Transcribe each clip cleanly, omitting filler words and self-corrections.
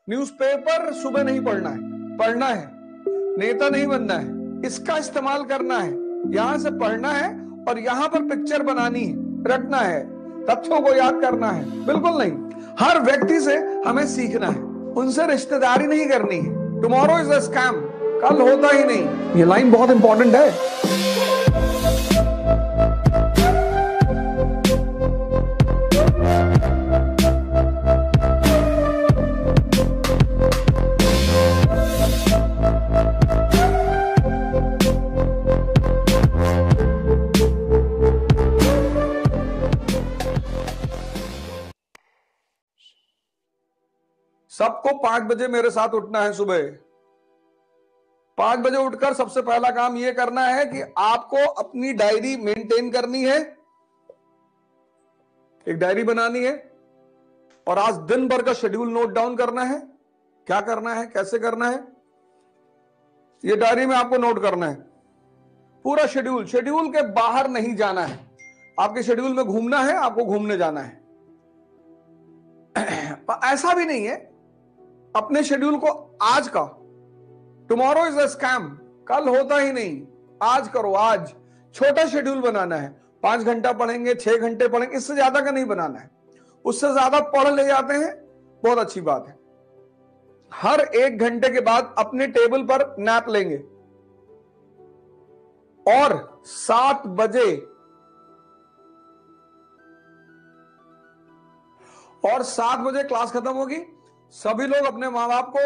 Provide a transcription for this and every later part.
Newspaper सुबह नहीं पढ़ना है, पढ़ना है। नेता नहीं बनना है, इसका इस्तेमाल करना है। यहां से पढ़ना है और यहां पर पिक्चर बनानी है, रटना है, तथ्यों को याद करना है। बिल्कुल नहीं। हर व्यक्ति से हमें सीखना है, उनसे रिश्तेदारी नहीं करनी है। टुमारो इज अ स्कैम, कल होता ही नहीं। ये लाइन बहुत इंपॉर्टेंट है। सबको 5 बजे मेरे साथ उठना है। सुबह 5 बजे उठकर सबसे पहला काम यह करना है कि आपको अपनी डायरी मेंटेन करनी है, एक डायरी बनानी है और आज दिन भर का शेड्यूल नोट डाउन करना है। क्या करना है, कैसे करना है, यह डायरी में आपको नोट करना है। पूरा शेड्यूल, शेड्यूल के बाहर नहीं जाना है। आपके शेड्यूल में घूमना है, आपको घूमने जाना है। ऐसा भी नहीं है अपने शेड्यूल को आज का, टुमारो इज अ स्कैम, कल होता ही नहीं, आज करो। आज छोटा शेड्यूल बनाना है। 5 घंटा पढ़ेंगे, 6 घंटे पढ़ेंगे, इससे ज्यादा का नहीं बनाना है। उससे ज्यादा पढ़ ले जाते हैं, बहुत अच्छी बात है। हर 1 घंटे के बाद अपने टेबल पर नैप लेंगे और 7 बजे क्लास खत्म होगी। सभी लोग अपने माँ बाप को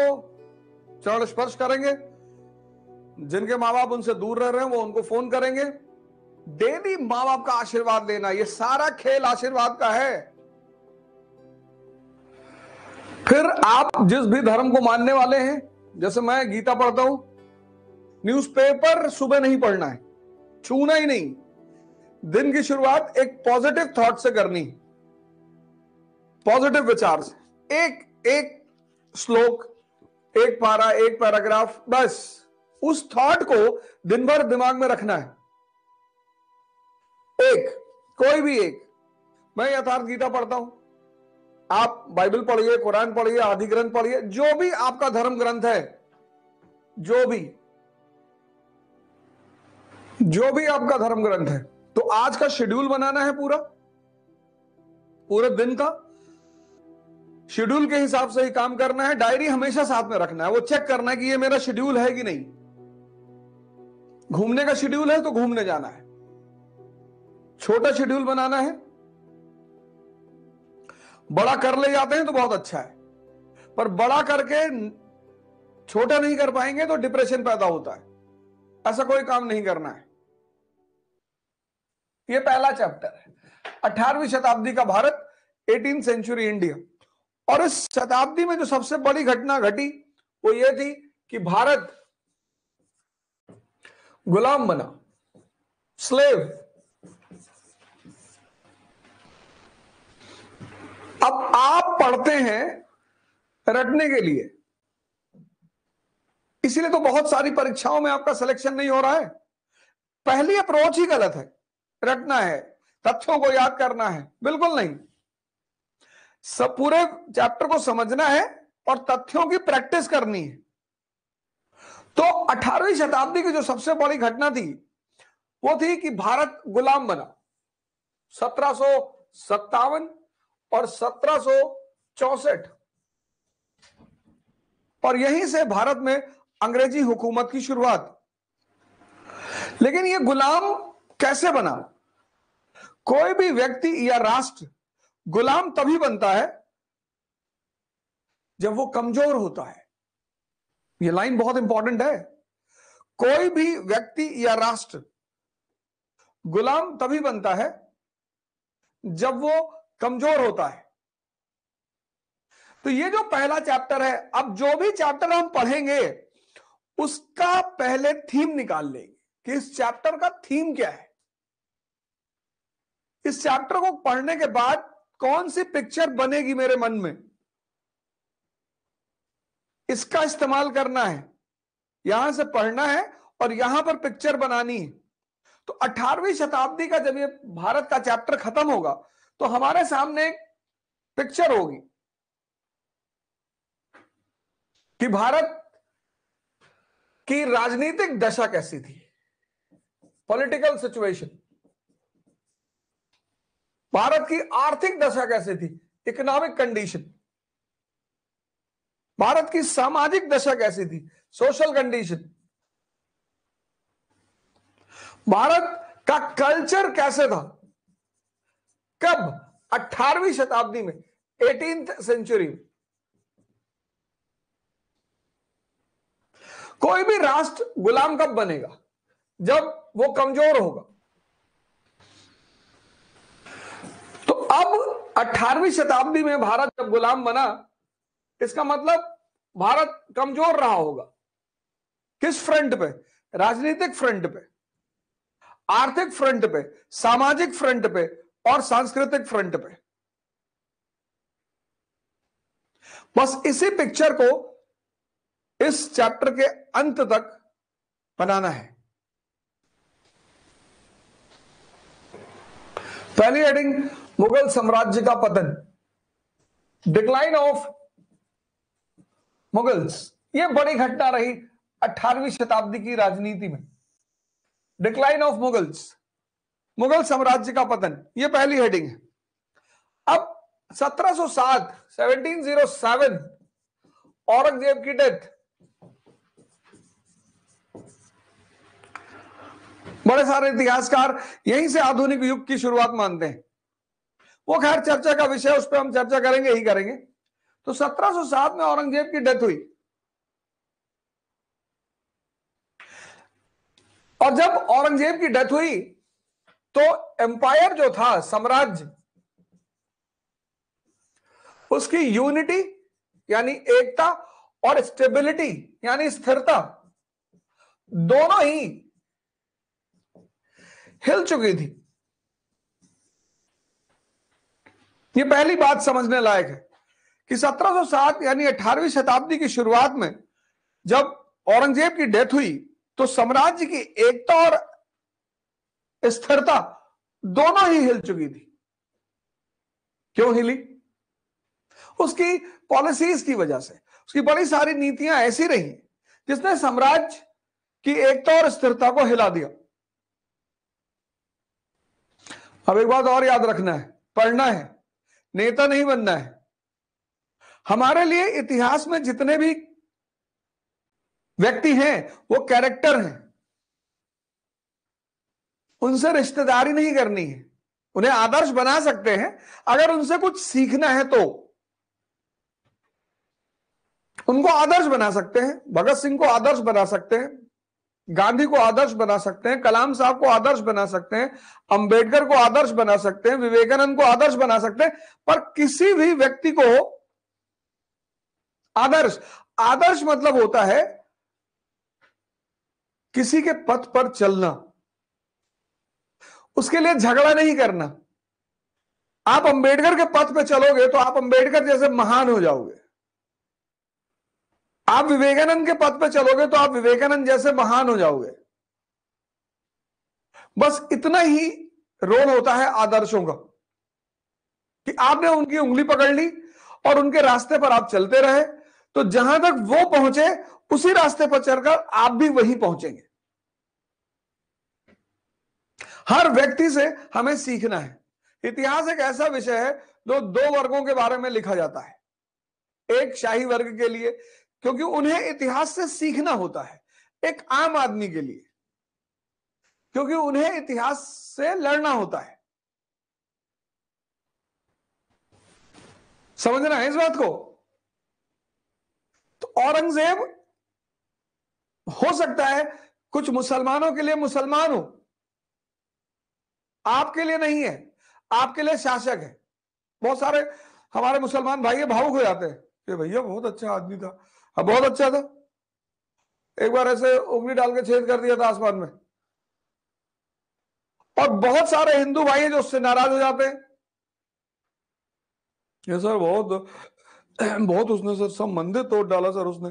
चरण स्पर्श करेंगे। जिनके माँ बाप उनसे दूर रह रहे हैं वो उनको फोन करेंगे। डेली माँ बाप का आशीर्वाद लेना, ये सारा खेल आशीर्वाद का है। फिर आप जिस भी धर्म को मानने वाले हैं, जैसे मैं गीता पढ़ता हूं, न्यूज़पेपर सुबह नहीं पढ़ना है, छूना ही नहीं। दिन की शुरुआत एक पॉजिटिव थॉट से करनी, पॉजिटिव विचार से। एक श्लोक, एक पारा, एक पैराग्राफ, बस उस थॉट को दिन भर दिमाग में रखना है। कोई भी एक। मैं यथार्थ गीता पढ़ता हूं, आप बाइबल पढ़िए, कुरान पढ़िए, आदि ग्रंथ पढ़िए, जो भी आपका धर्म ग्रंथ है, जो भी आपका धर्म ग्रंथ है। तो आज का शेड्यूल बनाना है, पूरे दिन का शेड्यूल के हिसाब से ही काम करना है। डायरी हमेशा साथ में रखना है, वो चेक करना है कि ये मेरा शेड्यूल है कि नहीं। घूमने का शेड्यूल है तो घूमने जाना है। छोटा शेड्यूल बनाना है। बड़ा कर ले जाते हैं तो बहुत अच्छा है, पर बड़ा करके छोटा नहीं कर पाएंगे तो डिप्रेशन पैदा होता है। ऐसा कोई काम नहीं करना है। यह पहला चैप्टर है, 18वीं शताब्दी का भारत, 18th सेंचुरी इंडिया। और इस शताब्दी में जो सबसे बड़ी घटना घटी वो ये थी कि भारत गुलाम बना, स्लेव। अब आप पढ़ते हैं रटने के लिए, इसीलिए तो बहुत सारी परीक्षाओं में आपका सिलेक्शन नहीं हो रहा है। पहली अप्रोच ही गलत है। रटना है, तथ्यों को याद करना है, बिल्कुल नहीं। सब पूरे चैप्टर को समझना है और तथ्यों की प्रैक्टिस करनी है। तो 18वीं शताब्दी की जो सबसे बड़ी घटना थी वो थी कि भारत गुलाम बना। 1757 और 1764, और यहीं से भारत में अंग्रेजी हुकूमत की शुरुआत। लेकिन यह गुलाम कैसे बना? कोई भी व्यक्ति या राष्ट्र गुलाम तभी बनता है जब वो कमजोर होता है। यह लाइन बहुत इंपॉर्टेंट है। कोई भी व्यक्ति या राष्ट्र गुलाम तभी बनता है जब वो कमजोर होता है। तो ये जो पहला चैप्टर है, अब जो भी चैप्टर हम पढ़ेंगे उसका पहले थीम निकाल लेंगे कि इस चैप्टर का थीम क्या है। इस चैप्टर को पढ़ने के बाद कौन सी पिक्चर बनेगी मेरे मन में, इसका इस्तेमाल करना है। यहां से पढ़ना है और यहां पर पिक्चर बनानी है। तो 18वीं शताब्दी का जब ये भारत का चैप्टर खत्म होगा तो हमारे सामने एक पिक्चर होगी। कि भारत की राजनीतिक दशा कैसी थी, पॉलिटिकल सिचुएशन, भारत की आर्थिक दशा कैसी थी, इकोनॉमिक कंडीशन, भारत की सामाजिक दशा कैसी थी, सोशल कंडीशन, भारत का कल्चर कैसे था, कब, 18वीं शताब्दी में, 18th सेंचुरी में। कोई भी राष्ट्र गुलाम कब बनेगा, जब वो कमजोर होगा। तो अब 18वीं शताब्दी में भारत जब गुलाम बना, इसका मतलब भारत कमजोर रहा होगा। किस फ्रंट पे? राजनीतिक फ्रंट पे, आर्थिक फ्रंट पे, सामाजिक फ्रंट पे और सांस्कृतिक फ्रंट पे। बस इसी पिक्चर को इस चैप्टर के अंत तक बनाना है। पहली हेडिंग, मुगल साम्राज्य का पतन, डिक्लाइन ऑफ मुगल्स। यह बड़ी घटना रही 18वीं शताब्दी की राजनीति में। डिक्लाइन ऑफ मुगल्स, मुगल साम्राज्य का पतन, यह पहली हेडिंग है। अब 1707 औरंगजेब की डेथ। बड़े सारे इतिहासकार यहीं से आधुनिक युग की शुरुआत मानते हैं। वो खैर चर्चा का विषय, उस पर हम चर्चा करेंगे ही करेंगे। तो 1707 में औरंगजेब की डेथ हुई, और जब औरंगजेब की डेथ हुई तो एम्पायर जो था, साम्राज्य, उसकी यूनिटी यानी एकता और स्टेबिलिटी यानी स्थिरता, दोनों ही हिल चुकी थी। यह पहली बात समझने लायक है कि 1707 यानी 18वीं शताब्दी की शुरुआत में जब औरंगजेब की डेथ हुई तो साम्राज्य की एकता और स्थिरता दोनों ही हिल चुकी थी। क्यों हिली? उसकी पॉलिसीज की वजह से। उसकी बड़ी सारी नीतियां ऐसी रही जिसने साम्राज्य की एकता और स्थिरता को हिला दिया। अब एक बात और याद रखना है, पढ़ना है, नेता नहीं बनना है। हमारे लिए इतिहास में जितने भी व्यक्ति हैं वो कैरेक्टर हैं, उनसे रिश्तेदारी नहीं करनी है। उन्हें आदर्श बना सकते हैं, अगर उनसे कुछ सीखना है तो उनको आदर्श बना सकते हैं। भगत सिंह को आदर्श बना सकते हैं, गांधी को आदर्श बना सकते हैं, कलाम साहब को आदर्श बना सकते हैं, अंबेडकर को आदर्श बना सकते हैं, विवेकानंद को आदर्श बना सकते हैं, पर किसी भी व्यक्ति को आदर्श मतलब होता है किसी के पथ पर चलना, उसके लिए झगड़ा नहीं करना। आप अंबेडकर के पथ पे चलोगे तो आप अंबेडकर जैसे महान हो जाओगे। आप विवेकानंद के पथ पे चलोगे तो आप विवेकानंद जैसे महान हो जाओगे। बस इतना ही रोल होता है आदर्शों का कि आपने उनकी उंगली पकड़ ली और उनके रास्ते पर आप चलते रहे, तो जहां तक वो पहुंचे उसी रास्ते पर चलकर आप भी वहीं पहुंचेंगे। हर व्यक्ति से हमें सीखना है। इतिहास एक ऐसा विषय है जो दो वर्गों के बारे में लिखा जाता है। एक शाही वर्ग के लिए, क्योंकि उन्हें इतिहास से सीखना होता है। एक आम आदमी के लिए, क्योंकि उन्हें इतिहास से लड़ना होता है। समझना है इस बात को? तो औरंगजेब हो सकता है कुछ मुसलमानों के लिए मुसलमान हो, आपके लिए नहीं है, आपके लिए शासक है। बहुत सारे हमारे मुसलमान भाई भावुक हो जाते हैं कि भैया बहुत अच्छा आदमी था। हाँ, बहुत अच्छा था, एक बार ऐसे उंगली डाल के छेद कर दिया था आसमान में। और बहुत सारे हिंदू भाई हैं जो उससे नाराज हो जाते हैं, ये सर बहुत उसने सर सब मंदिर तोड़ डाला सर उसने।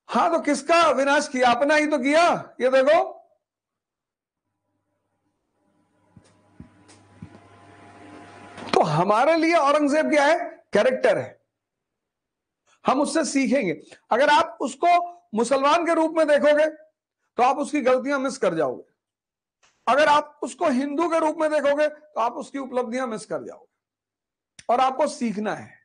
हाँ, तो किसका विनाश किया? अपना ही तो किया। ये देखो, तो हमारे लिए औरंगजेब क्या है? कैरेक्टर है। हम उससे सीखेंगे। अगर आप उसको मुसलमान के रूप में देखोगे तो आप उसकी गलतियां मिस कर जाओगे, अगर आप उसको हिंदू के रूप में देखोगे तो आप उसकी उपलब्धियां मिस कर जाओगे। और आपको सीखना है।